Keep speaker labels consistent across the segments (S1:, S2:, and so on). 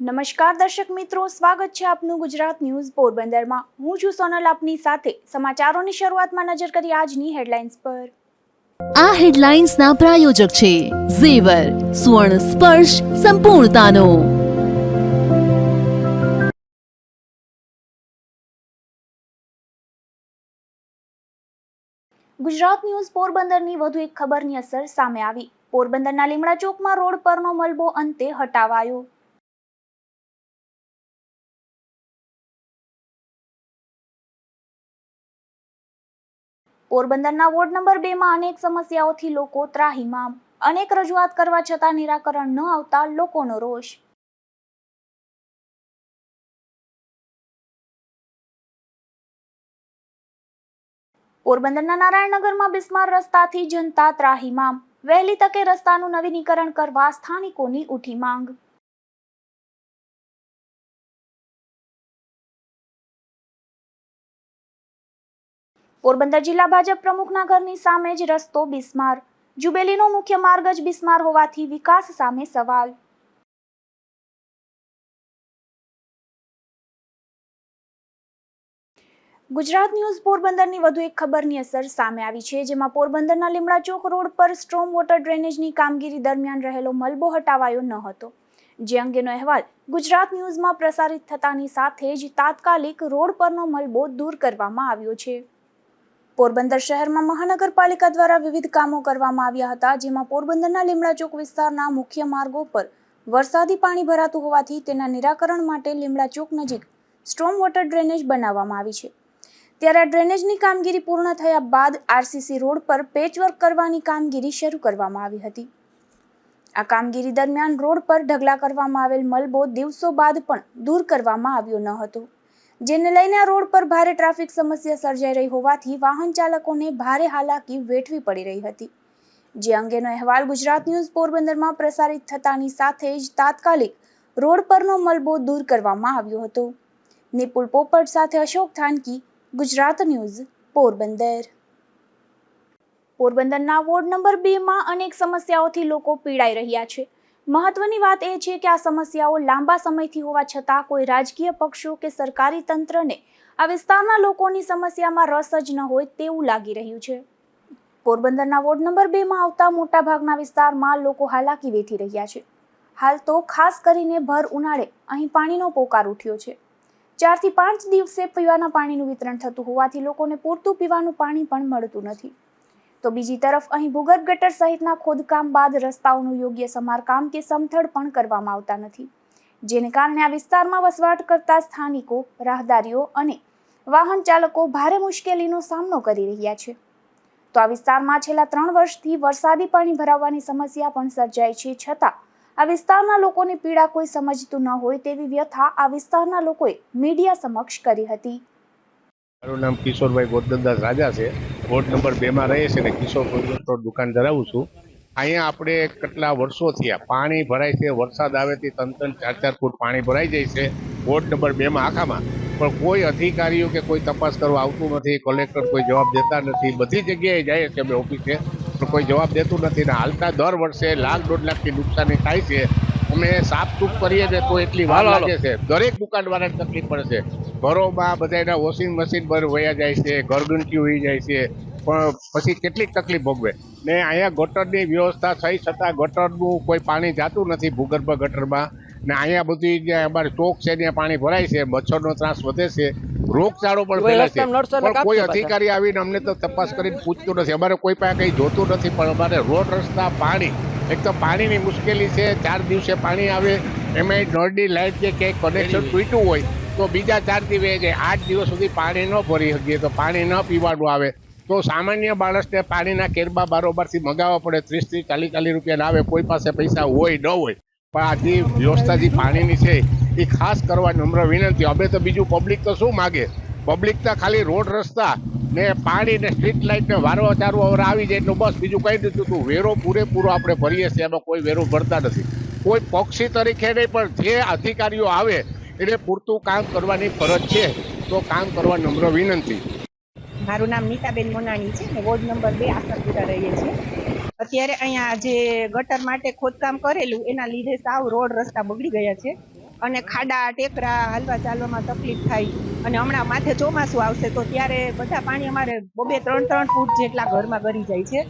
S1: નમસ્કાર દર્શક મિત્રો, સ્વાગત છે આપનું ગુજરાત ન્યૂઝ પોરબંદરમાં। હું છું સોનલ, આપની સાથે સમાચારોની શરૂઆતમાં નજર કરી આજની હેડલાઇન્સ પર।
S2: આ હેડલાઇન્સના પ્રાયોજક છે ઝેવર, સ્વર્ણ સ્પર્શ સંપૂર્ણતાનો।
S1: ગુજરાત ન્યૂઝ પોરબંદરની વધુ એક ખબરની અસર સામે આવી। પોરબંદરના લીમડા ચોકમાં રોડ પરનો મલબો અંતે હટાવાયો। પોરબંદરના વોર્ડ નંબર 2 માં અનેક સમસ્યાઓથી લોકો ત્રાહિમામ। અનેક રજૂઆત કરવા છતાં નિરાકરણ ન આવતા લોકોનો રોષ। પોરબંદરના નારાયણનગરમાં બિસ્માર રસ્તાથી જનતા ત્રાહિમામ। વહેલી તકે રસ્તાનું નવીનીકરણ કરવા સ્થાનિકોની ઉઠી માંગ। પોરબંદર જિલ્લા ભાજપ પ્રમુખના ઘરની સામે જ રસ્તો બિસ્માર। જુબેલીનો મુખ્ય માર્ગ જ બિસ્માર હોવાથી વિકાસ સામે સવાલ। ગુજરાત ન્યૂઝ પોરબંદરની વધુ એક ખબરની અસર સામે આવી છે, જેમાં પોરબંદરના લીમડા ચોક રોડ પર સ્ટ્રોમ વોટર ડ્રેનેજની કામગીરી દરમિયાન રહેલો મલબો હટાવાયો ન હતો, જે અંગેનો અહેવાલ ગુજરાત ન્યૂઝમાં પ્રસારિત થતાની સાથે જ તાત્કાલિક રોડ પરનો મલબો દૂર કરવામાં આવ્યો છે। પોરબંદર શહેરમાં મહાનગરપાલિકા દ્વારા વિવિધ કામો કરવામાં આવ્યા હતા, જેમાં પોરબંદરના લીમડા ચોક વિસ્તારના મુખ્ય માર્ગો પર વરસાદી પાણી ભરાતું હોવાથી તેના નિરાકરણ માટે લીમડા ચોક નજીક સ્ટ્રોમ વોટર ડ્રેનેજ બનાવવામાં આવી છે। ત્યારે ડ્રેનેજની કામગીરી પૂર્ણ થયા બાદ આરસીસી રોડ પર પેચવર્ક કરવાની કામગીરી શરૂ કરવામાં આવી હતી। આ કામગીરી દરમિયાન રોડ પર ઢગલા કરવામાં આવેલ મલબો દિવસો બાદ પણ દૂર કરવામાં આવ્યો ન હતો, જેને લઈને આ રોડ પર ભારે ટ્રાફિક સમસ્યા સર્જાઈ રહી હોવાથી વાહન ચાલકોને ભારે હાલાકી વેઠવી પડી રહી હતી, જે અંગેનો અહેવાલ ગુજરાત ન્યૂઝ પોરબંદરમાં પ્રસારિત થતાની સાથે જ તાત્કાલિક રોડ પરનો મલબો દૂર કરવામાં આવ્યો હતો। નિપુલ પોપટ સાથે અશોક થાનકી, ગુજરાત ન્યૂઝ પોરબંદર। પોરબંદરના વોર્ડ નંબર 2 માં અનેક સમસ્યાઓથી લોકો પીડાઈ રહ્યા છે। મહત્વની વાત એ છે કે આ સમસ્યાઓ લાંબા સમયથી હોવા છતાં કોઈ રાજકીય પક્ષો કે સરકારી તંત્રને આ વિસ્તારના લોકોની સમસ્યામાં રસ જ ન હોય તેવું લાગી રહ્યું છે। પોરબંદરના વોર્ડ નંબર 2 માં આવતા મોટાભાગના વિસ્તારમાં લોકો હાલાકી વેઠી રહ્યા છે। હાલ તો ખાસ કરીને ભર ઉનાળે અહીં પાણીનો પોકાર ઉઠ્યો છે। 4 થી 5 દિવસે પીવાના પાણીનું વિતરણ થતું હોવાથી લોકોને પૂરતું પીવાનું પાણી પણ મળતું નથી, તો બીજી તરફ અહીં ભૂગર્ભ ગટર સહિતના ખોદકામ બાદ રસ્તાઓનું યોગ્ય સમારકામ કે સમથળ પણ કરવામાં આવતા નથી, જેને કારણે આ વિસ્તારમાં વસવાટ કરતા સ્થાનિકો, રાહદારીઓ અને વાહન ચાલકો ભારે મુશ્કેલીનો સામનો કરી રહ્યા છે। તો આ વિસ્તારમાં છેલ્લા 3 વર્ષથી વરસાદી પાણી ભરાવાની સમસ્યા પણ સર્જાય છે, છતાં આ વિસ્તારના લોકોની પીડા કોઈ સમજતું ન હોય તેવી વ્યથા આ વિસ્તારના લોકોએ મીડિયા સમક્ષ કરી હતી।
S3: મારું નામ કિશોરભાઈ ગોરધનદાસ રાજા છે। વોર્ડ નંબર 2 માં રહે છે ને કિશોર પ્રોડક્ટ દુકાન ધરાવું છું। અહીંયા આપણે કેટલા વર્ષો થયા પાણી ભરાય છે, વરસાદ આવેથી 3-4 ફૂટ પાણી ભરાઈ જાય છે વોર્ડ નંબર 2 માં આખામાં, પણ કોઈ અધિકારીઓ કે કોઈ તપાસ કરવા આવતું નથી। કલેક્ટર કોઈ જવાબ દેતા નથી। બધી જગ્યાએ જાય છે અમે ઓફિસે, પણ કોઈ જવાબ દેતું નથી ને હાલતા દર વર્ષે 1-1.5 લાખની નુકસાની થાય છે। અમે સાફ સૂફ કરીએ ને તો એટલી વાર લાગે છે। દરેક દુકાનવાળાને તકલીફ પડે છે। ઘરોમાં બધાના વોશિંગ મશીન પર વયા જાય છે, ઘરઘંટી વહી જાય છે, પણ પછી કેટલીક તકલીફ ભોગવે ને અહીંયા ગટરની વ્યવસ્થા થઈ છતાં ગટરનું કોઈ પાણી જાતું નથી ભૂગર્ભ ગટરમાં ને અહીંયા બધી જ્યાં અમારે ચોક છે ત્યાં પાણી ભરાય છે, મચ્છરનો ત્રાસ વધે છે, રોગચાળો પણ ફેલાય છે, પણ કોઈ અધિકારી આવીને અમને તો તપાસ કરીને પૂછતું નથી। અમારે કોઈ પાસે કંઈ જોતું નથી, પણ અમારે રોડ રસ્તા પાણી, એક તો પાણીની મુશ્કેલી છે। 4 દિવસે પાણી આવે, એમાં નળની લાઇટ કે ક્યાંય કનેક્શન તૂટ્યું હોય તો બીજા 4 દિવસે જાય। 8 દિવસ સુધી પાણી ન ભરી શકીએ તો પાણી ન પીવાનું આવે તો સામાન્ય માણસને પાણીના કેરબા બારોબારથી મંગાવવા પડે। 30-40 રૂપિયાના આવે, કોઈ પાસે પૈસા હોય ન હોય, પણ આ જે વ્યવસ્થા જે પાણીની છે એ ખાસ કરવા નમ્ર વિનંતી। અમે તો બીજું પબ્લિક તો શું માગે, પબ્લિક તો ખાલી રોડ રસ્તા ને પાણી ને સ્ટ્રીટ લાઇટ ને વારવા ચારવા વાળા આવી જાય એટલે બસ, બીજું કઈ નથી થતું। વેરો પૂરેપૂરો આપણે ભરીએ છીએ, એમાં કોઈ વેરો ભરતા નથી। કોઈ પક્ષી તરીકે નહીં, પણ જે અધિકારીઓ આવે એને પૂરતું કામ કરવાની ફરજ છે, તો કામ કરવા નમ્ર વિનંતી।
S4: મારું નામ નીતાબેન મોનાણી છે ને વોર્ડ નંબર 2 આશાપુરા રહીએ છીએ। અત્યારે અહીંયા જે ગટર માટે ખોદકામ કરેલું એના લીધે સાવ રોડ રસ્તા બગડી ગયા છે। અને ખાડા ટેકરા હાલવા ચાલવામાં તકલીફ થાય. અને હમણાં માથે ચોમાસું આવશે તો ત્યારે બધા પાણી અમારે 2-3 ફૂટ જેટલા ઘરમાં ગરી જાય છે.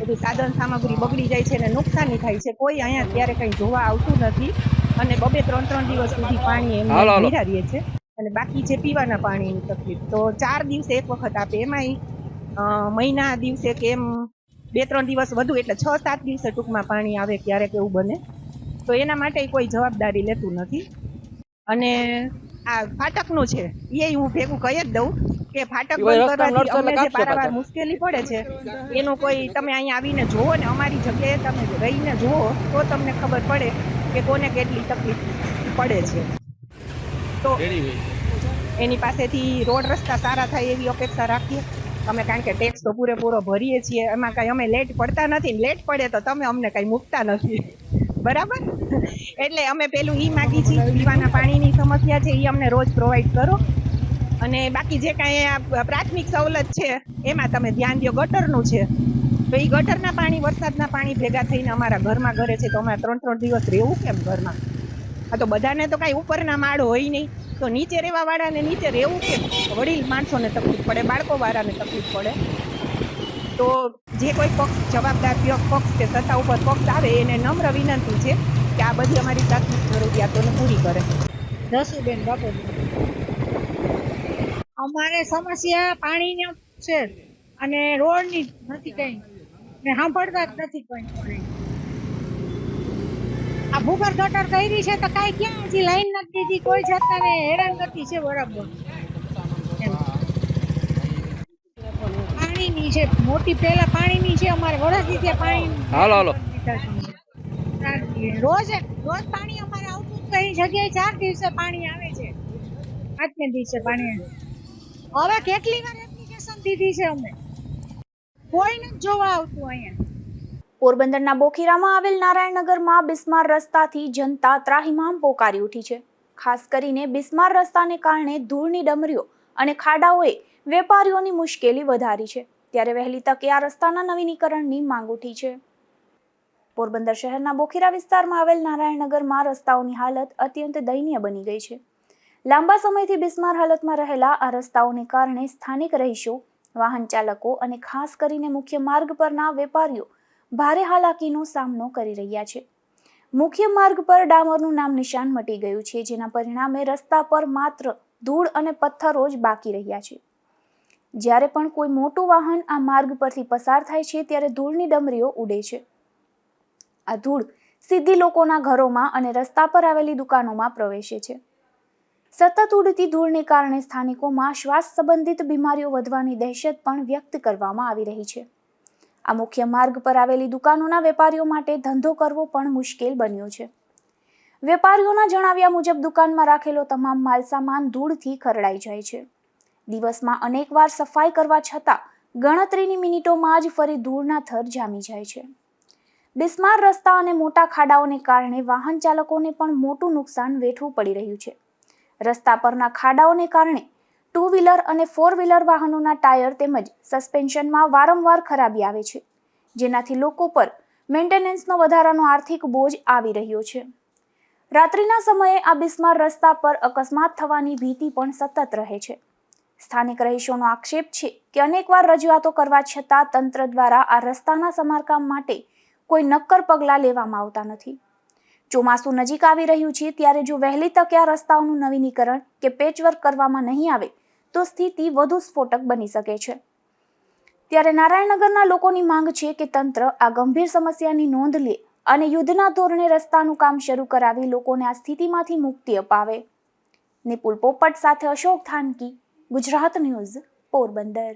S4: બધી સાધન સામગ્રી બગડી જાય છે અને નુકસાની થાય છે. કોઈ અહીંયા ત્યારે કંઈ જોવા આવતું નથી અને 2-3 દિવસ સુધી પાણી એમને ભર્યા રહે છે. અને બાકી જે પીવાના પાણીની તકલીફ તો 4 દિવસે એક વખત આપે, એમાંય મહિના દિવસે કે એમ 2-3 દિવસ વધુ એટલે 6-7 દિવસે ટૂંકમાં પાણી આવે ક્યારેક એવું બને. તો એના માટે કોઈ જવાબદારી લેતું નથી. અને આ ફાટકનું છે એ હું ભેગું કહી જ દઉં કે ફાટક બંધ કરવાથી અમને જે પારાવાર મુશ્કેલી પડે છે એનું કોઈ તમે અહીંયા આવીને જુઓ ને અમારી જગ્યાએ તમે રહીને જુઓ તો તમને ખબર પડે કે કોને કેટલી તકલીફ પડે છે. તો એની પાસેથી રોડ રસ્તા સારા થાય એવી અપેક્ષા રાખીએ અમે, કારણ કે ટેક્સ તો પૂરેપૂરો ભરીએ છીએ, એમાં કાંઈ અમે લેટ પડતા નથી. લેટ પડે તો તમે અમને કાંઈ મૂકતા નથી, બરાબર? એટલે અમે પેલું ઈ માગી છીએ, પીવાના પાણીની સમસ્યા છે એ અમને રોજ પ્રોવાઈડ કરો. અને બાકી જે કાંઈ આ પ્રાથમિક સવલત છે એમાં તમે ધ્યાન દો. ગટરનું છે તો એ ગટરના પાણી વરસાદના પાણી ભેગા થઈને અમારા ઘરમાં ઘરે છે તો અમારે 3-3 દિવસ રહેવું કેમ ઘરમાં? આ તો બધાને તો કાંઈ ઉપરના માળ હોય નહીં, તો નીચે રહેવા વાળાને નીચે રહેવું કેમ? વડીલ માણસોને તકલીફ પડે, બાળકો વાળાને તકલીફ પડે. તો જે કોઈ પક્ષ જવાબદાર પક્ષ કે સત્તા ઉપર પક્ષ આવે એને નમ્ર વિનંતી છે કે આ બધી અમારી પ્રાથમિક જરૂરિયાતોને પૂરી કરે.
S5: રસુબેન બાપુ, અમારે સમસ્યા પાણીની છે અને રોડની નથી કઈ, ને સાંભળતા જ નથી કોઈ. આ ભૂગર ગટર કરી છે તો કાંઈ ક્યાં હજી લાઈન નથી દીધી, કોઈ જાતને હેરાનગતિ છે બરાબર. પાણીની છે મોટી, પેલા પાણીની છે અમારે વરસથી ત્યાં પાણી રોજ પાણી અમારે આવતું કઈ જગ્યાએ 4 દિવસે પાણી આવે છે, 8મે દિવસે પાણી. હવે કેટલી વાર એપ્લિકેશન દીધી છે અમે, કોઈ નથી જોવા આવતું અહીંયા.
S1: પોરબંદરના બોખીરામાં આવેલ નારાયણનગરમાં બિસ્માર રસ્તાથી જનતા ત્રાહિમામ પોકારી ઉઠી છે. ખાસ કરીને બિસ્માર રસ્તાને કારણે ધૂળની ડમરીઓ અને ખાડાઓએ વેપારીઓની મુશ્કેલી વધારી છે. ત્યારે વહેલી તકે આ રસ્તાના નવીનીકરણની માંગ ઉઠી છે. પોરબંદર શહેરના બોખીરા વિસ્તારમાં આવેલ નારાયણનગરમાં રસ્તાઓની હાલત અત્યંત દયનીય બની ગઈ છે. લાંબા સમયથી બિસ્માર હાલતમાં રહેલા આ રસ્તાઓને કારણે સ્થાનિક રહીશો, વાહન ચાલકો અને ખાસ કરીને મુખ્ય માર્ગ પરના વેપારીઓ ભારે હાલાકીનો સામનો કરી રહ્યા છે. મુખ્ય માર્ગ પર ડામરનું નામ નિશાન મટી ગયું છે, જેના પરિણામે રસ્તા પર માત્ર ધૂળ અને પથ્થરો જ બાકી રહ્યા છે. જ્યારે પણ કોઈ મોટું વાહન આ માર્ગ પરથી પસાર થાય છે ત્યારે ધૂળની ડમરીઓ ઉડે છે. આ ધૂળ સીધી લોકોના ઘરોમાં અને રસ્તા પર આવેલી દુકાનોમાં પ્રવેશે છે. સતત ઉડતી ધૂળને કારણે સ્થાનિકોમાં શ્વાસ સંબંધિત બીમારીઓ વધવાની દહેશત પણ વ્યક્ત કરવામાં આવી રહી છે. આ મુખ્ય માર્ગ પર આવેલી દુકાનોના વેપારીઓ માટે ધંધો કરવો પણ મુશ્કેલ બન્યો છે. વેપારીઓના જણાવ્યા મુજબ દુકાનમાં રાખેલો તમામ માલસામાન ધૂળથી ખરડાઈ જાય છે. દિવસમાં અનેકવાર સફાઈ કરવા છતાં ગણતરીની મિનિટોમાં જ ફરી ધૂળના થર જામી જાય છે. બિસ્માર રસ્તા અને મોટા ખાડાઓને કારણે વાહન ચાલકોને પણ મોટું નુકસાન વેઠવું પડી રહ્યું છે. રસ્તા પરના ખાડાઓને કારણે 2 વ્હીલર અને 4 વ્હીલર વાહનોના ટાયર તેમજ સસ્પેન્શનમાં વારંવાર ખરાબી આવે છે, જેનાથી લોકો પર મેન્ટેનન્સનો વધારાનો આર્થિક બોજ આવી રહ્યો છે. રાત્રિના સમયે આ બિસ્માર રસ્તા પર અકસ્માત થવાની ભીતિ પણ સતત રહે છે. સ્થાનિક રહીશોનો આક્ષેપ છે કે અનેકવાર રજૂઆતો કરવા છતાં તંત્ર દ્વારા આ રસ્તાના સમારકામ માટે કોઈ નક્કર પગલાં લેવામાં આવતા નથી. ચોમાસું નજીક આવી રહ્યું છે ત્યારે જો વહેલી તકે આ રસ્તાઓનું નવીનીકરણ કે પેચવર્ક કરવામાં નહીં આવે તો સ્થિતિ વધુ સ્ફોટક બની શકે છે. ત્યારે નારાયણનગરના લોકોની માંગ છે કે તંત્ર આ ગંભીર સમસ્યાની નોંધ લે અને યુદ્ધના ધોરણે રસ્તાનું કામ શરૂ કરાવી લોકોને આ સ્થિતિમાંથી મુક્તિ અપાવે. નિપુલ પોપટ સાથે અશોક થાનકી, ગુજરાત ન્યૂઝ, પોરબંદર.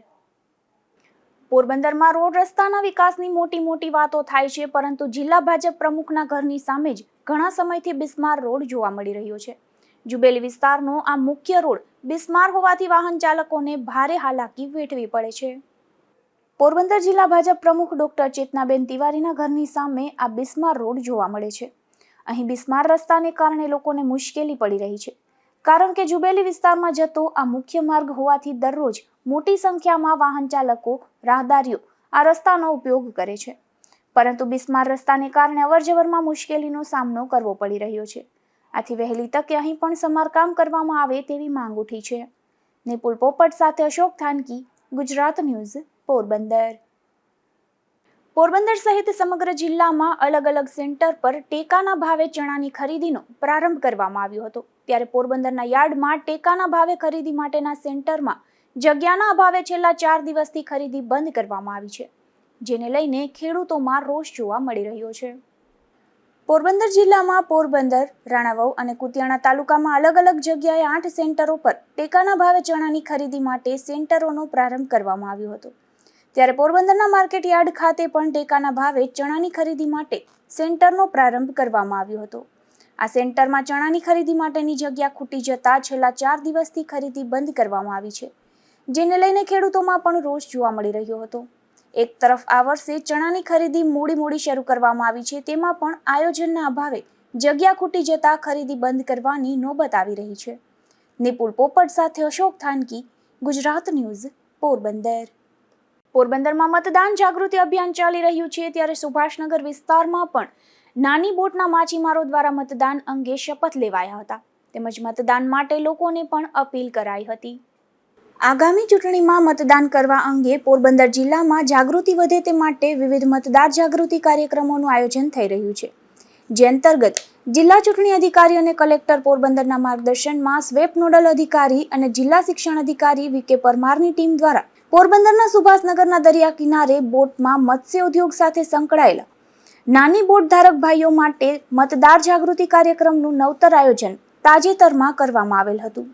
S1: પોરબંદરમાં રોડ રસ્તાના વિકાસની મોટી વાતો થાય છે, પરંતુ જિલ્લા ભાજપ પ્રમુખના ઘરની સામે જ ઘણા સમયથી બિસ્માર રોડ જોવા મળી રહ્યો છે. જુબેલી વિસ્તારનો આ મુખ્ય રોડ બિસ્માર હોવાથી વાહન ચાલકોને ભારે હાલાકી વેઠવી પડે છે. પોરબંદર જિલ્લા ભાજપ પ્રમુખ ડોક્ટર ચેતનાબેન તિવારીના ઘરની સામે આ બિસ્માર રોડ જોવા મળે છે. અહીં બિસ્માર રસ્તાને કારણે લોકોને મુશ્કેલી પડી રહી છે, કારણ કે જુબેલી વિસ્તારમાં જતો આ મુખ્ય માર્ગ હોવાથી દરરોજ મોટી સંખ્યામાં વાહન ચાલકો, રાહદારીઓ આ રસ્તાનો ઉપયોગ કરે છે. પરંતુ બિસ્માર રસ્તાને કારણે અવરજવરમાં મુશ્કેલીનો સામનો કરવો પડી રહ્યો છે. આથી વહેલી તકે અહીં પણ સમારકામ કરવામાં આવે તેવી માંગ ઉઠી છે. નિપુલ પોપટ સાથે અશોક થાનકી, ગુજરાત ન્યૂઝ, પોરબંદર. પોરબંદર સહિત સમગ્ર જિલ્લામાં અલગ અલગ સેન્ટર પર ટેકાના ભાવે ચણાની ખરીદીનો પ્રારંભ કરવામાં આવ્યો હતો. ત્યારે પોરબંદરના યાર્ડમાં ટેકાના ભાવે ખરીદી માટેના સેન્ટરમાં જગ્યાના અભાવે છેલ્લા 4 દિવસથી ખરીદી બંધ કરવામાં આવી છે, જેને લઈને ખેડૂતોમાં રોષ જોવા મળી રહ્યો છે. પોરબંદર જિલ્લામાં પોરબંદર, રાણાવાવ અને કુતિયાણા તાલુકામાં અલગ અલગ જગ્યાએ 8 સેન્ટરો પર ટેકાના ભાવે ચણાની ખરીદી માટે સેન્ટરોનો પ્રારંભ કરવામાં આવ્યો હતો. ત્યારે પોરબંદરના માર્કેટ યાર્ડ ખાતે પણ ટેકાના ભાવે ચણાની ખરીદી માટે સેન્ટરનો પ્રારંભ કરવામાં આવ્યો હતો. આ સેન્ટરમાં ચણાની ખરીદી માટેની જગ્યા ખૂટી જતા છેલ્લા 4 દિવસથી ખરીદી બંધ કરવામાં આવી છે, જેને લઈને ખેડૂતોમાં પણ રોષ જોવા મળી રહ્યો હતો. એક તરફ આ વર્ષે ચણાની ખરીદી મોડી શરૂ કરવામાં આવી છે, તેમાં પણ આયોજનના અભાવે જગ્યા ખૂટી જતા ખરીદી બંધ કરવાની નોબત આવી રહી છે. નિપુલ પોપટ સાથે અશોક થાનકી, ગુજરાત ન્યૂઝ, પોરબંદર. પોરબંદરમાં મતદાન જાગૃતિ અભિયાન ચાલી રહ્યું છે, ત્યારે સુભાષનગર વિસ્તારમાં પણ નાની બોટના માછીમારો દ્વારા મતદાન અંગે શપથ લેવાયા હતા, તેમજ મતદાન માટે લોકોને પણ અપીલ કરાઈ હતી. આગામી ચૂંટણીમાં મતદાન કરવા અંગે પોરબંદર જિલ્લામાં જાગૃતિ વધે તે માટે વિવિધ મતદાર જાગૃતિ કાર્યક્રમોનું આયોજન થઈ રહ્યું છે, જે અંતર્ગત જિલ્લા ચૂંટણી અધિકારી અને કલેક્ટર પોરબંદરના માર્ગદર્શનમાં સ્વેપ નોડલ અધિકારી અને જિલ્લા શિક્ષણ અધિકારી વી.કે. પરમારની ટીમ દ્વારા પોરબંદરના સુભાષનગરના દરિયા કિનારે બોટમાં મત્સ્ય ઉદ્યોગ સાથે સંકળાયેલા નાની બોટ ધારક ભાઈઓ માટે મતદાર જાગૃતિ કાર્યક્રમનું નવતર આયોજન તાજેતરમાં કરવામાં આવેલ હતું,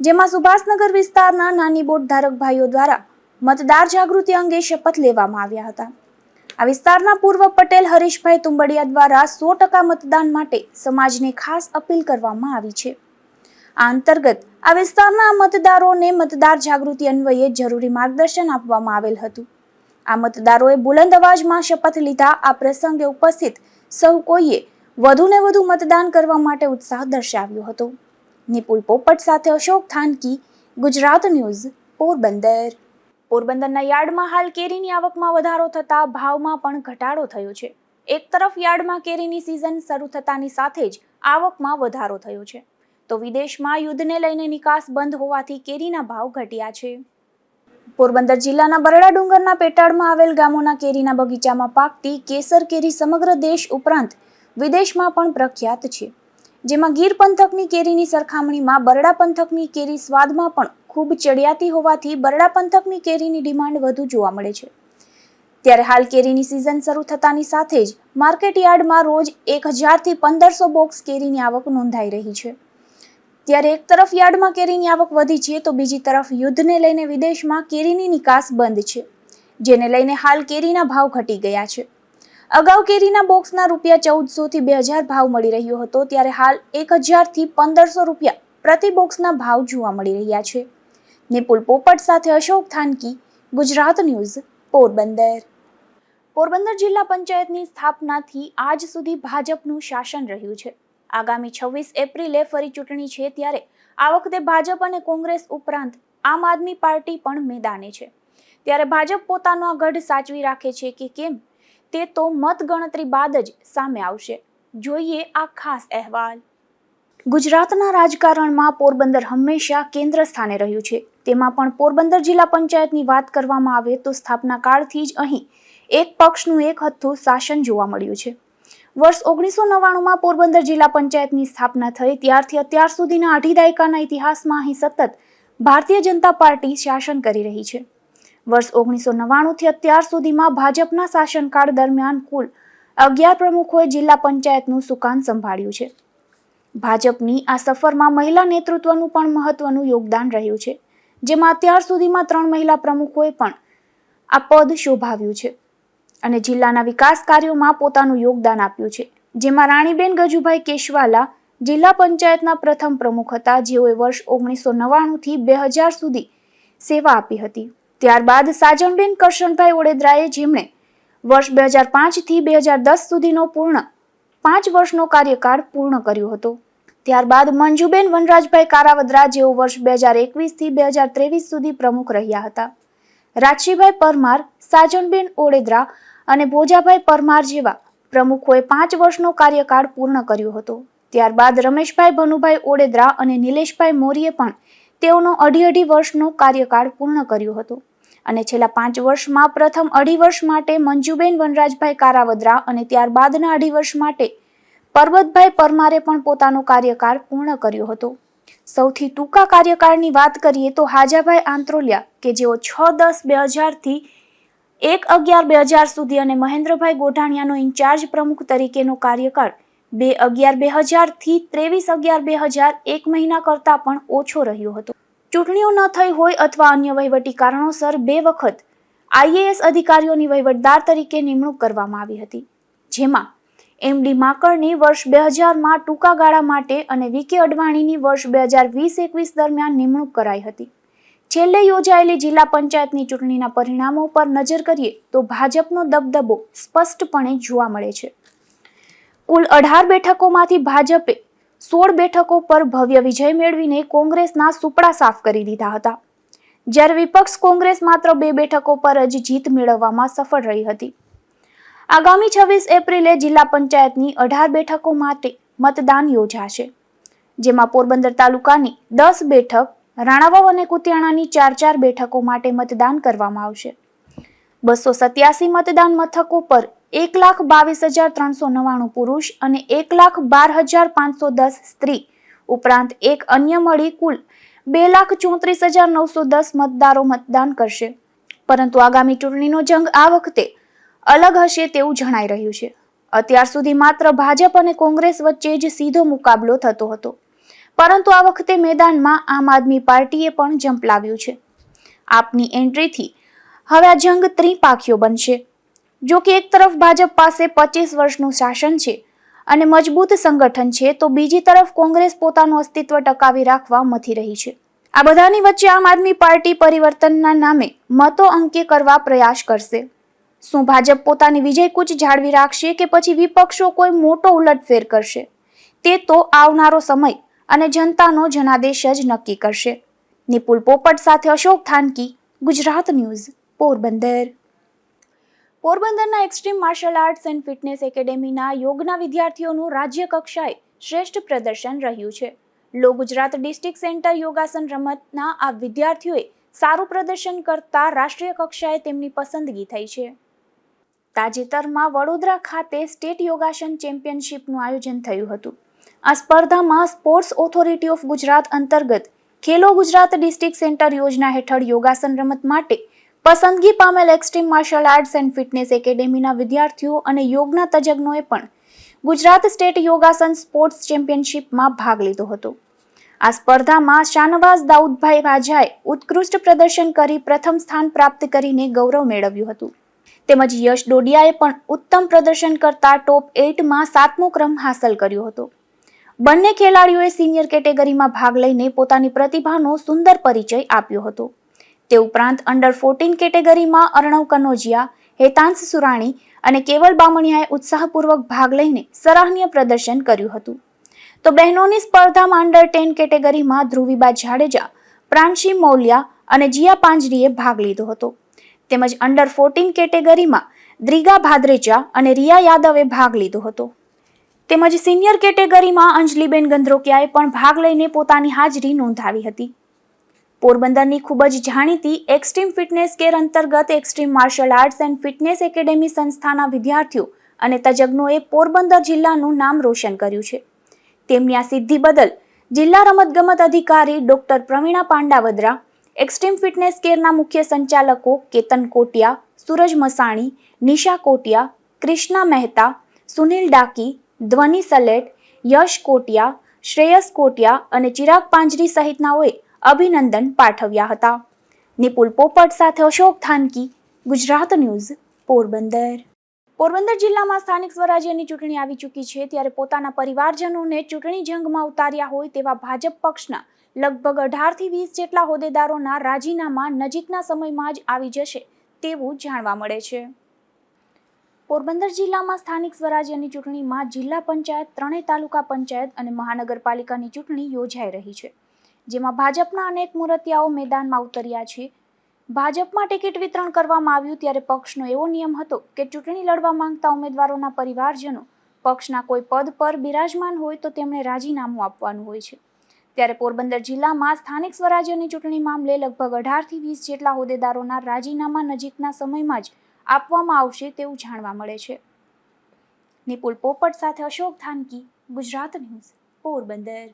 S1: જેમાં સુભાષનગર વિસ્તારના નાની બોટ ધારક ભાઈઓ દ્વારા મતદાર જાગૃતિ અંગે શપથ લેવામાં આવ્યા હતા. આ વિસ્તારના પૂર્વ પટેલ હરીશભાઈ તુંબડિયા દ્વારા 100% મતદાન માટે સમાજને ખાસ અપીલ કરવામાં આવી છે. આ અંતર્ગત આ વિસ્તારના મતદારોને મતદાર જાગૃતિ અન્વયે જરૂરી માર્ગદર્શન આપવામાં આવેલ હતું. આ મતદારોએ બુલંદ અવાજમાં શપથ લીધા. આ પ્રસંગે ઉપસ્થિત સૌ કોઈએ વધુને વધુ મતદાન કરવા માટે ઉત્સાહ દર્શાવ્યો હતો. નિપુલ પોપટ સાથે અશોક થાનકી, ગુજરાત ન્યૂઝ, પોરબંદર. પોરબંદરના યાર્ડમાં હાલ કેરીની આવકમાં વધારો થતા ભાવમાં પણ ઘટાડો થયો છે. એક તરફ યાર્ડમાં કેરીની સિઝન શરૂ થતાની સાથે જ આવકમાં વધારો થયો છે, તો વિદેશમાં યુદ્ધને લઈને નિકાસ બંધ હોવાથી કેરીના ભાવ ઘટ્યા છે. પોરબંદર જિલ્લાના બરડા ડુંગરના પેટાળમાં આવેલ ગામોના કેરીના બગીચામાં પાકતી કેસર કેરી સમગ્ર દેશ ઉપરાંત વિદેશમાં પણ પ્રખ્યાત છે, જેમાં ગીર પંથકની કેરીની સરખામણીમાં બરડા પંથકની કેરી સ્વાદમાં પણ ખૂબ ચડિયાતી હોવાથી બરડા પંથકની કેરીની ડિમાન્ડ વધુ જોવા મળે છે. ત્યારે હાલ કેરીની સિઝન શરૂ થતાની સાથે જ માર્કેટ યાર્ડમાં રોજ 1000 થી 1500 બોક્સ કેરીની આવક નોંધાઈ રહી છે. ત્યારે એક તરફ યાર્ડમાં કેરીની આવક વધી છે, તો બીજી તરફ યુદ્ધને લઈને વિદેશમાં કેરીની નિકાસ બંધ છે, જેને લઈને હાલ કેરીના ભાવ ઘટી ગયા છે. અગાઉ કેરીના બોક્સના ₹1400 થી 2000 ભાવ મળી રહ્યો હતો, ત્યારે હાલ 1000 થી 1500 રૂપિયા પ્રતિ બોક્સના ભાવ જોવા મળી રહ્યા છે. નિપુલ પોપટ સાથે અશોક થાનકી, ગુજરાત ન્યૂઝ, પોરબંદર. પોરબંદર જિલ્લા પંચાયતની સ્થાપનાથી આજ સુધી ભાજપનું શાસન રહ્યું છે. આગામી 26 એપ્રિલે ફરી ચૂંટણી છે, ત્યારે આ વખતે ભાજપ અને કોંગ્રેસ ઉપરાંત આમ આદમી પાર્ટી પણ મેદાને છે. ત્યારે ભાજપ પોતાનો આ ગઢ સાચવી રાખે છે કે કેમ, તે તો મતગણતરી બાદ જ સામે આવશે. જોઈએ આ ખાસ અહેવાલ. ગુજરાતના રાજકારણમાં પોરબંદર હંમેશા કેન્દ્ર સ્થાને રહ્યું છે. તેમાં પણ પોરબંદર જિલ્લા પંચાયતની વાત કરવામાં આવે તો સ્થાપના કાળથી જ અહીં એક પક્ષનું એક હથ્થું શાસન જોવા મળ્યું છે. વર્ષ 1999માં પોરબંદર જિલ્લા પંચાયતની સ્થાપના થઈ ત્યારથી અત્યાર સુધીના 2.5 દાયકાના ઇતિહાસમાં અહીં સતત ભારતીય જનતા પાર્ટી શાસન કરી રહી છે. વર્ષ 1999 થી અત્યાર સુધીમાં ભાજપના શાસનકાળ દરમિયાન કુલ 11 પ્રમુખોએ જિલ્લા પંચાયતનું સુકાન સંભાળ્યું છે. ભાજપની આ સફરમાં મહિલા નેતૃત્વનું પણ મહત્વનું યોગદાન રહ્યું છે, જેમાં અત્યાર સુધીમાં 3 મહિલા પ્રમુખોએ પણ આ પદ શોભાવ્યું છે અને જિલ્લાના વિકાસ કાર્યોમાં પોતાનું યોગદાન આપ્યું છે. જેમાં રાણીબેન ગજુભાઈ કેશવાલા જિલ્લા પંચાયતના પ્રથમ પ્રમુખ હતા, જેઓએ વર્ષ 1999 થી 2000 સુધી સેવા આપી હતી. ત્યારબાદ સાજણબેન કરશનભાઈ ઓડેદરાએ, જેમણે વર્ષ 2005 થી 2010 સુધીનો પૂર્ણ 5 વર્ષનો કાર્યકાળ પૂર્ણ કર્યો હતો. ત્યારબાદ મંજુબેન વનરાજભાઈ કારાવદરા, જેઓ વર્ષ 2021 થી 2023 સુધી પ્રમુખ રહ્યા હતા. રાજશીભાઈ પરમાર, સાજણબેન ઓડેદરા અને ભોજાભાઈ પરમાર જેવા પ્રમુખોએ 5 વર્ષનો કાર્યકાળ પૂર્ણ કર્યો હતો. ત્યારબાદ રમેશભાઈ ભનુભાઈ ઓડેદરા અને નિલેશભાઈ મોરીએ પણ તેઓનો અઢી વર્ષનો કાર્યકાળ પૂર્ણ કર્યો હતો અને છેલ્લા 5 વર્ષમાં પ્રથમ 2.5 વર્ષ માટે મંજુબેન વનરાજભાઈ કારાવદરા અને ત્યારબાદના 2.5 વર્ષ માટે પરબતભાઈ પરમારે પણ પોતાનો કાર્યકાળ પૂર્ણ કર્યો હતો. સૌથી ટૂંકા કાર્યકાળની વાત કરીએ તો હાજાભાઈ આંત્રોલિયા કે જેઓ 6/10/2000 થી 1/11/2000 સુધી અને મહેન્દ્રભાઈ ગોઢાણીયાનો ઇન્ચાર્જ પ્રમુખ તરીકેનો કાર્યકાળ 2/11/2000 થી 23/11/2000 1 મહિના કરતા પણ ઓછો રહ્યો હતો. ચૂંટણીઓ ન થઈ હોય અથવા અન્ય વહીવટી કારણોસર 2 વખત આઈએએસ અધિકારીઓની વહીવટદાર તરીકે નિમણૂક કરવામાં આવી હતી, જેમાં એમડી માકડની વર્ષ 2000માં ટૂંકા ગાળા માટે અને વીકે અડવાણીની વર્ષ 2020-21 દરમિયાન નિમણૂક કરાઈ હતી. છેલ્લે યોજાયેલી જિલ્લા પંચાયતની ચૂંટણીના પરિણામો પર નજર કરીએ તો ભાજપનો દબદબો સ્પષ્ટપણે જોવા મળે છે. કુલ 18 બેઠકોમાંથી ભાજપે 16 બેઠકો પર ભવ્ય વિજય મેળવીને કોંગ્રેસના સુપડા સાફ કરી દીધા હતા, જ્યારે વિપક્ષ કોંગ્રેસ માત્ર 2 બેઠકો પર જ જીત મેળવવામાં સફળ રહી હતી. આગામી 26 એપ્રિલે જિલ્લા પંચાયતની 18 બેઠકો માટે મતદાન યોજાશે, જેમાં પોરબંદર તાલુકાની 10 બેઠક, રાણાવાવ અને કુતિયાણાની 4 બેઠકો માટે મતદાન કરવામાં આવશે. 287 મતદાન મથકો પર 1,22,399 પુરુષ અને 1,12,510 સ્ત્રી ઉપરાંત એક અન્ય મળી કુલ 2,34,910 મતદારો મતદાન કરશે. પરંતુ આગામી ચૂંટણીનો જંગ આ વખતે અલગ હશે તેવું જણાઈ રહ્યું છે. અત્યાર સુધી માત્ર ભાજપ અને કોંગ્રેસ વચ્ચે જ સીધો મુકાબલો થતો હતો, પરંતુ આ વખતે મેદાનમાં આમ આદમી પાર્ટીએ પણ ઝંપલાવ્યું છે. આપની એન્ટ્રીથી હવે આ જંગ ત્રિપાખીયો બનશે. જો કે એક તરફ ભાજપ પાસે 25 વર્ષનું શાસન છે અને મજબૂત સંગઠન છે, તો બીજી તરફ કોંગ્રેસ પોતાનું અસ્તિત્વ ટકાવી રાખવા મથી રહી છે. આ બધાની વચ્ચે આમ આદમી પાર્ટી પરિવર્તનના નામે મતો અંકે કરવા પ્રયાસ કરશે. શું ભાજપ પોતાની વિજય કૂચ જાળવી રાખશે કે પછી વિપક્ષો કોઈ મોટો ઉલટફેર કરશે, તે તો આવનારો સમય અને જનતાનો જનાદેશ જ નક્કી કરશે. નિપુલ પોપટ સાથે અશોક થાનકી, ગુજરાત ન્યૂઝ, પોરબંદર. પોરબંદરના extreme martial arts and fitness એકેડેમીના યોગના વિદ્યાર્થીઓનું રાજ્ય કક્ષાએ શ્રેષ્ઠ પ્રદર્શન રહ્યું છે. લો ગુજરાત ડિસ્ટ્રિક્ટ સેન્ટર યોગાસન રમતના આ વિદ્યાર્થીઓએ સારું પ્રદર્શન કરતા રાષ્ટ્રીય કક્ષાએ તેમની પસંદગી થઈ છે. તાજેતરમાં વડોદરા ખાતે સ્ટેટ યોગાસન ચેમ્પિયનશિપનું આયોજન થયું હતું. આ સ્પર્ધામાં સ્પોર્ટ્સ ઓથોરિટી ઓફ ગુજરાત અંતર્ગત ખેલો ગુજરાત ડિસ્ટ્રિક્ટ સેન્ટર યોજના હેઠળ યોગાસન રમત માટે પસંદગી પામેલ extreme martial arts and fitness એકેડેમીના વિદ્યાર્થીઓ અને યોગના તજજ્ઞોએ પણ ગુજરાત સ્ટેટ યોગાસન સ્પોર્ટ્સ ચેમ્પિયનશિપમાં ભાગ લીધો હતો. આ સ્પર્ધામાં શાનવાઝ દાઉદભાઈ વાજાએ ઉત્કૃષ્ટ પ્રદર્શન કરી પ્રથમ સ્થાન પ્રાપ્ત કરીને ગૌરવ મેળવ્યું હતું, તેમજ યશ ડોડિયાએ પણ ઉત્તમ પ્રદર્શન કરતા ટોપ 8માં 7મો ક્રમ હાંસલ કર્યો હતો. બંને ખેલાડીઓએ સિનિયર કેટેગરીમાં ભાગ લઈને પોતાની પ્રતિભાનો સુંદર પરિચય આપ્યો હતો. તે ઉપરાંત અંડર 14 કેટેગરીમાં અર્ણવ કનોજિયા, હેતાંશ સુરાણી અને કેવલ બામણિયાએ ઉત્સાહપૂર્વક ભાગ લઈને સરાહનીય પ્રદર્શન કર્યું હતું. તો બહેનોની સ્પર્ધામાં અંડર 10 કેટેગરીમાં ધ્રુવીબા જાડેજા, પ્રાંશી મૌલિયા અને જીયા પાંજરીએ ભાગ લીધો હતો. તેમજ અંડર 14 કેટેગરીમાં દ્રિગા ભાદરેચા અને રિયા યાદવે ભાગ લીધો હતો. તેમજ સિનિયર કેટેગરીમાં અંજલિબેન ગંધ્રોકિયાએ પણ ભાગ લઈને પોતાની હાજરી નોંધાવી હતી. પોરબંદરની ખૂબ જ જાણીતી એક્સ્ટ્રીમ ફિટનેસ કેર અંતર્ગત extreme martial arts and fitness academy સંસ્થાના વિદ્યાર્થીઓ અને તજજ્ઞોએ પોરબંદર જિલ્લાનું નામ રોશન કર્યું છે. તેમની આ સિદ્ધિ બદલ જિલ્લા રમતગમત અધિકારી ડોક્ટર પ્રવીણા પાંડાવદરા, એક્સ્ટ્રીમ ફિટનેસ કેરના મુખ્ય સંચાલકો કેતન કોટિયા, સૂરજ મસાણી, નિશા કોટિયા, કૃષ્ણા મહેતા, સુનિલ ડાકી, ધ્વની સલેટ, યશ કોટિયા, શ્રેયસ કોટિયા અને ચિરાગ પાંજરી સહિતનાઓએ અભિનંદન પાઠવ્યા હતા. નિપુલ પોપટ સાથે અશોક થાનકી, ગુજરાત ન્યૂઝ, પોરબંદર. પોરબંદર જિલ્લામાં સ્થાનિક સ્વરાજ્યની ચૂંટણી આવી ચૂકી છે, ત્યારે પોતાના પરિવારજનોને ચૂંટણી જંગમાં ઉતાર્યા હોય તેવા ભાજપ પક્ષના લગભગ 18 થી 20 જેટલા હોદ્દેદારોના રાજીનામા નજીકના સમયમાં જ આવી જશે તેવું જાણવા મળે છે. પોરબંદર જિલ્લામાં સ્થાનિક સ્વરાજ્યની ચૂંટણીમાં જિલ્લા પંચાયત, 3 તાલુકા પંચાયત અને મહાનગરપાલિકાની ચૂંટણી યોજાઈ રહી છે, જેમાં ભાજપના અનેક મૂર્તિયાઓ મેદાનમાં ઉતર્યા છે. ભાજપમાં ટિકિટ વિતરણ કરવામાં આવ્યું ત્યારે પક્ષનો એવો નિયમ હતો કે ચૂંટણી લડવા માંગતા ઉમેદવારોના પરિવારજનો પક્ષના કોઈ પદ પર બિરાજમાન હોય તો તેમણે રાજીનામું આપવાનું હોય છે. ત્યારે પોરબંદર જિલ્લામાં સ્થાનિક સ્વરાજ્યની ચૂંટણી મામલે લગભગ 18 થી 20 જેટલા હોદ્દેદારોના રાજીનામા નજીકના સમયમાં જ આપવામાં આવશે તેવું જાણવા મળે છે. નિપુલ પોપટ સાથે અશોક થાનકી, ગુજરાત ન્યૂઝ, પોરબંદર.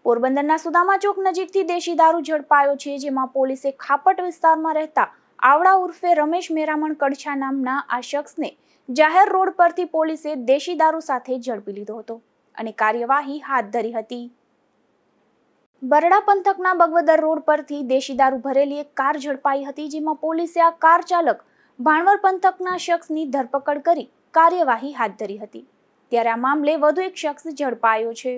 S1: પોરબંદરના સુદામા ચોક નજીકથી દેશી દારૂ ઝડપાયો છે, જેમાં પોલીસે ખાપટ વિસ્તારમાં રહેતા આવડા ઉર્ફે રમેશ મેરામણ કડછા નામના આ શખ્સને જાહેર રોડ પરથી પોલીસે દેશી દારૂ સાથે ઝડપી લીધો હતો અને કાર્યવાહી હાથ ધરી હતી. બરડા પંથકના બગવદર રોડ પરથી દેશી દારૂ ભરેલી એક કાર ઝડપાઈ હતી, જેમાં પોલીસે આ કાર ચાલક ભાણવર પંથકના શખ્સની ધરપકડ કરી કાર્યવાહી હાથ ધરી હતી. ત્યારે આ મામલે વધુ એક શખ્સ ઝડપાયો છે.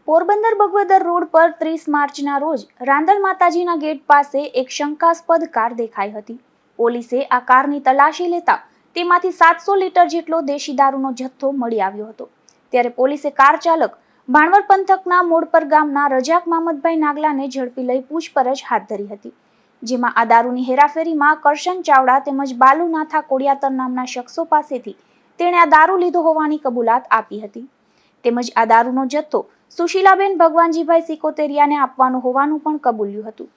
S1: પોરબંદર બગવદર રોડ પર 30 માર્ચના રોજ રાંદલ માતાજીના ગેટ પાસે એક શંકાસ્પદ કાર દેખાઈ હતી. પોલીસે આ કારની તલાશી લેતા તેમાંથી 700 લીટર જેટલો દેશી દારૂનો જથ્થો મળી આવ્યો હતો. ત્યારે પોલીસે કાર ચાલક ભાણવર પંથકના મોડપર ગામના રજાક મામદભાઈ નાગલાને ઝડપી લઈ પૂછપરછ હાથ ધરી હતી, જેમાં આ દારૂની હેરાફેરીમાં કરશન ચાવડા તેમજ બાલુનાથા કોડિયાતર નામના શખ્સો પાસેથી તેણે આ દારૂ લીધો હોવાની કબૂલાત આપી હતી. તેમજ આ દારૂનો જથ્થો સુશીલાબેન ભગવાનજીભાઈ સિકોતેરિયાને આપવાનું હોવાનું પણ કબૂલ્યું હતું.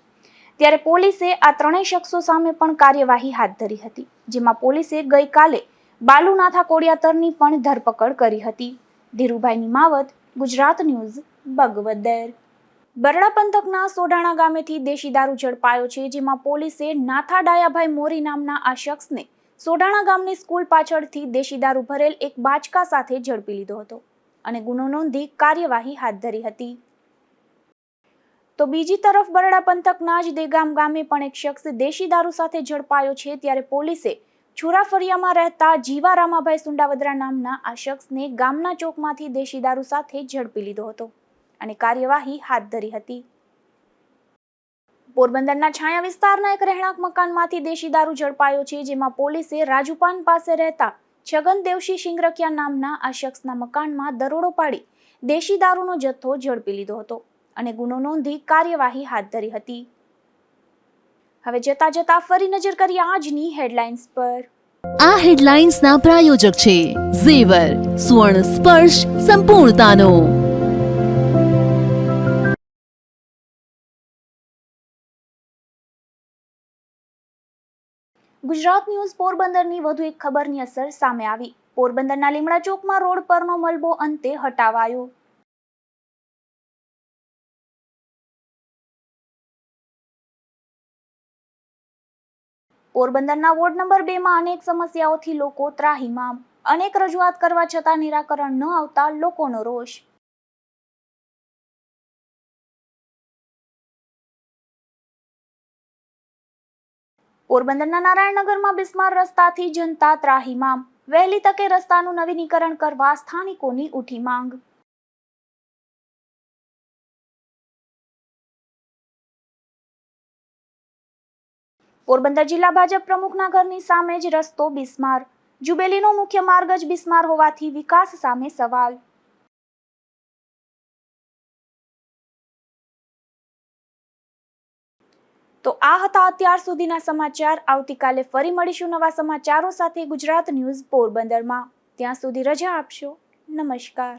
S1: ત્યારે પોલીસે આ ત્રણેય શખ્સો સામે પણ કાર્યવાહી હાથ ધરી હતી, જેમાં પોલીસે ગઈકાલે બાલુનાથા કોડિયાતરની પણ ધરપકડ કરી હતી. ધીરુભાઈ નિમાવત, ગુજરાત ન્યૂઝ, બગવદર. બરડા પંથકના સોઢાણા ગામેથી દેશી દારૂ ઝડપાયો છે, જેમાં પોલીસે નાથા ડાયાભાઈ મોરી નામના આ શખ્સને સોઢાણા ગામની સ્કૂલ પાછળથી દેશી દારૂ ભરેલ એક બાચકા સાથે ઝડપી લીધો હતો અને ગુનો નોંધી કાર્યવાહી હાથ ધરી હતી. તો બીજી તરફ બરડા પંથકના જ દેગામ ગામે પણ એક શખ્સ દેશી દારૂ સાથે ઝડપાયો છે. ત્યારે પોલીસે છુરાફળિયામાં રહેતા જીવા રામાભાઈ સુંડાવદરા નામના આ શખ્સને ગામના ચોકમાંથી દેશી દારૂ સાથે ઝડપી લીધો હતો અને કાર્યવાહી હાથ ધરી હતી. પોરબંદરના છાયા વિસ્તારના એક રહેણાંક મકાનમાંથી દેશી દારૂ ઝડપાયો છે, જેમાં પોલીસે રાજુપાન પાસે રહેતા છગન દેવશી શિંગરકિયા નામના આ શખ્સના મકાનમાં દરોડો પાડી દેશી દારૂનો જથ્થો ઝડપી લીધો હતો અને ગુનો નોંધી કાર્યવાહી હાથ ધરી હતી. હવે જતા ફરી નજર કરીએ આજની હેડલાઇન્સ પર.
S2: આ હેડલાઇન્સના પ્રાયોજક છે ઝેવર, સુવર્ણ સ્પર્શ સંપૂર્ણતાનો.
S1: ગુજરાત ન્યૂઝ પોરબંદરની વધુ એક ખબરની અસર સામે આવી. પોરબંદરના લીમડા ચોકમાં રોડ પરનો મલબો અંતે હટાવાયો. પોરબંદરના વોર્ડ નંબર 2 માં અનેક સમસ્યાઓથી લોકો ત્રાહિમામ. અનેક રજૂઆત કરવા છતાં નિરાકરણ ન આવતા લોકોનો રોષ. પોરબંદરના નારાયણનગરમાં બિસ્માર રસ્તાથી જનતા ત્રાહિમામ. વહેલી તકે રસ્તાનું નવીનીકરણ કરવા સ્થાનિકોની ઉઠી માંગ. પોરબંદર જિલ્લા ભાજપ પ્રમુખના ઘરની સામે જ રસ્તો બિસ્માર. જુબેલીનો મુખ્ય માર્ગ જ બિસ્માર હોવાથી વિકાસ સામે સવાલ. તો આ હતા અત્યાર સુધીના સમાચાર. આવતીકાલે ફરી મળીશું નવા સમાચારો સાથે ગુજરાત ન્યૂઝ પોરબંદરમાં. ત્યાં સુધી રજા આપશો. નમસ્કાર.